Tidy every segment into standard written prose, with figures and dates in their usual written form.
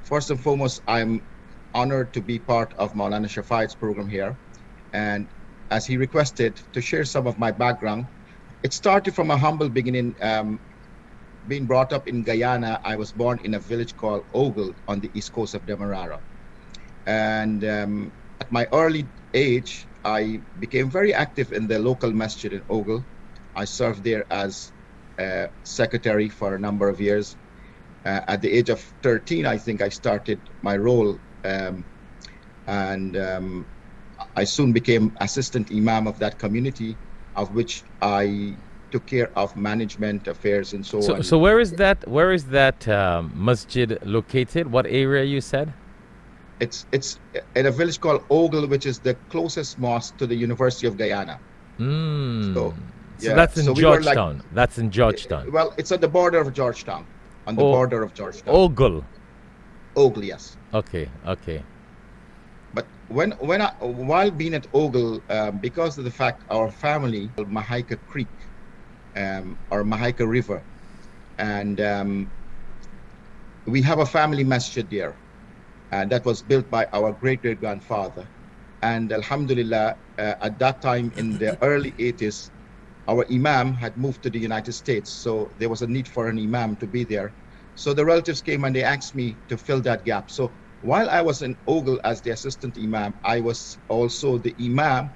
first and foremost, I'm honored to be part of Maulana Shafayat's program here. And as he requested to share some of my background, it started from a humble beginning. Being brought up in Guyana, I was born in a village called Ogle on the east coast of Demerara. And at my early age, I became very active in the local masjid in Ogle. I served there as secretary for a number of years. At the age of 13, I think I started my role, and I soon became assistant imam of that community, of which I took care of management affairs and so on. So where is that? Where is that masjid located? What area you said? It's in a village called Ogle, which is the closest mosque to the University of Guyana. So that's in Georgetown. That's in Georgetown. Well, it's on the border of Georgetown. On the border of Georgetown. Ogle. Ogle, yes. Okay. But while being at Ogle, because of the fact our family, Mahaika Creek, or Mahaika River, and we have a family masjid there, and that was built by our great-great-grandfather. And Alhamdulillah, at that time in the early 80s, our Imam had moved to the United States, so there was a need for an Imam to be there. So the relatives came and they asked me to fill that gap. So while I was in Ogle as the assistant Imam, I was also the Imam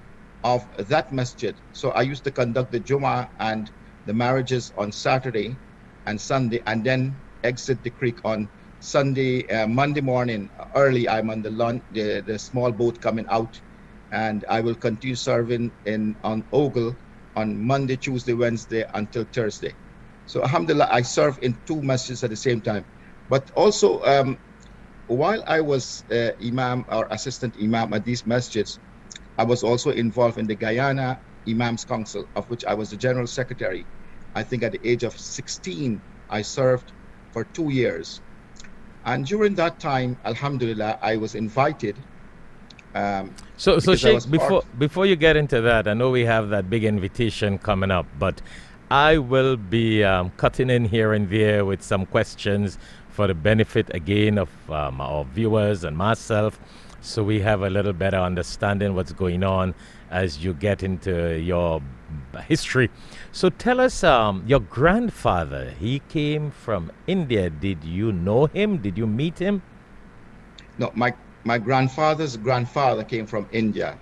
of that masjid. So I used to conduct the Jummah and the marriages on Saturday and Sunday, and then exit the creek on Sunday, Monday morning early. I'm on the small boat coming out, and I will continue serving on Ogle on Monday, Tuesday, Wednesday until Thursday. So alhamdulillah, I serve in two masjids at the same time. But also, while I was Imam or assistant Imam at these masjids, I was also involved in the Guyana Imams Council, of which I was the General Secretary. I think at the age of 16, I served for 2 years. And during that time, alhamdulillah, I was invited. So Sheikh, before you get into that, I know we have that big invitation coming up, but I will be cutting in here and there with some questions for the benefit again of our viewers and myself, so we have a little better understanding what's going on as you get into your history. So tell us, your grandfather, he came from India. Did you know him? Did you meet him? No, my grandfather's grandfather came from India.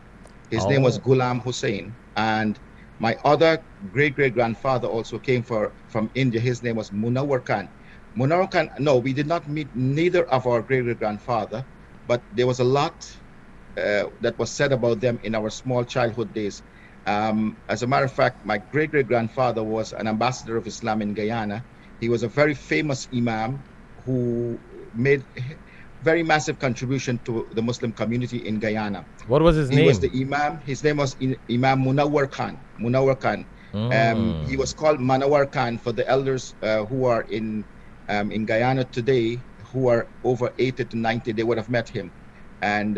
His name was Ghulam Hussain. And my other great-great-grandfather also came from India. His name was Munawar Khan. Munawar Khan, no, we did not meet neither of our great-great-grandfather, but there was a lot that was said about them in our small childhood days. As a matter of fact, my great-great-grandfather was an ambassador of Islam in Guyana. He was a very famous Imam who made very massive contribution to the Muslim community in Guyana. What was his name? He was the Imam. His name was Imam Munawar Khan. Munawar Khan. He was called Manawar Khan for the elders who are in Guyana today, who are over 80 to 90. They would have met him. And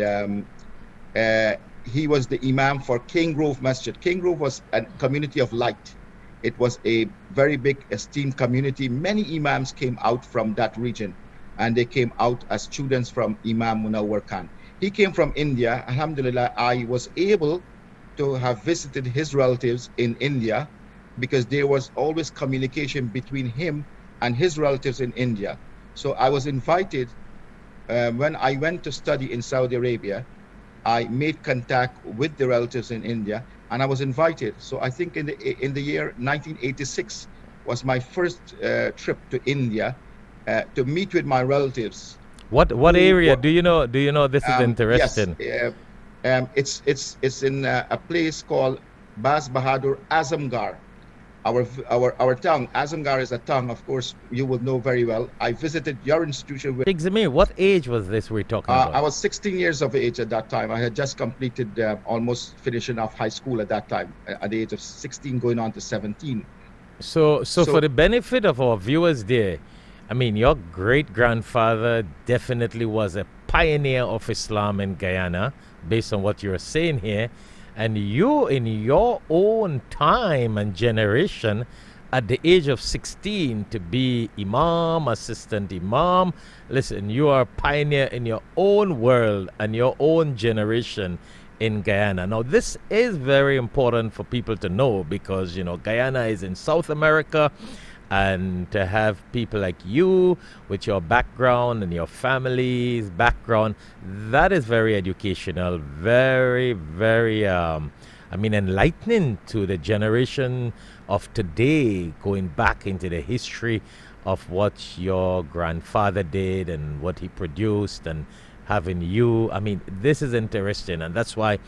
he was the Imam for King Grove Masjid. King Grove was a community of light. It was a very big esteemed community. Many Imams came out from that region, and they came out as students from Imam Munawar Khan. He came from India. Alhamdulillah, I was able to have visited his relatives in India because there was always communication between him and his relatives in India. So I was invited when I went to study in Saudi Arabia. I made contact with the relatives in India, and I was invited. So I think in the year 1986 was my first trip to India to meet with my relatives. What area do you know? Do you know this is interesting? Yes, it's in a place called Bas Bahadur Azamgar. Our town, Azamgar is a town, of course, you will know very well. I visited your institution. Sheikh Zameer, what age was this we're talking about? I was 16 years of age at that time. I had just completed almost finishing off high school at that time, at the age of 16 going on to 17. So for the benefit of our viewers there, I mean, your great-grandfather definitely was a pioneer of Islam in Guyana, based on what you're saying here. And you, in your own time and generation, at the age of 16 to be Imam, assistant Imam. Listen, you are a pioneer in your own world and your own generation in Guyana. Now, this is very important for people to know because, Guyana is in South America, and to have people like you with your background and your family's background, that is very educational, very, very, enlightening to the generation of today, going back into the history of what your grandfather did and what he produced, and having you. This is interesting, and that's why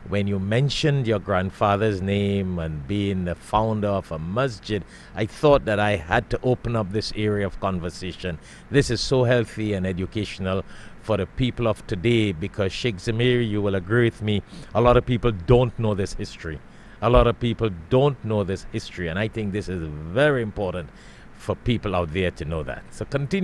when you mentioned your grandfather's name and being the founder of a masjid, I thought that I had to open up this area of conversation. This is so healthy and educational for the people of today, because Sheikh Zameer, you will agree with me, a lot of people don't know this history. A lot of people don't know this history, and I think this is very important for people out there to know that. So continue.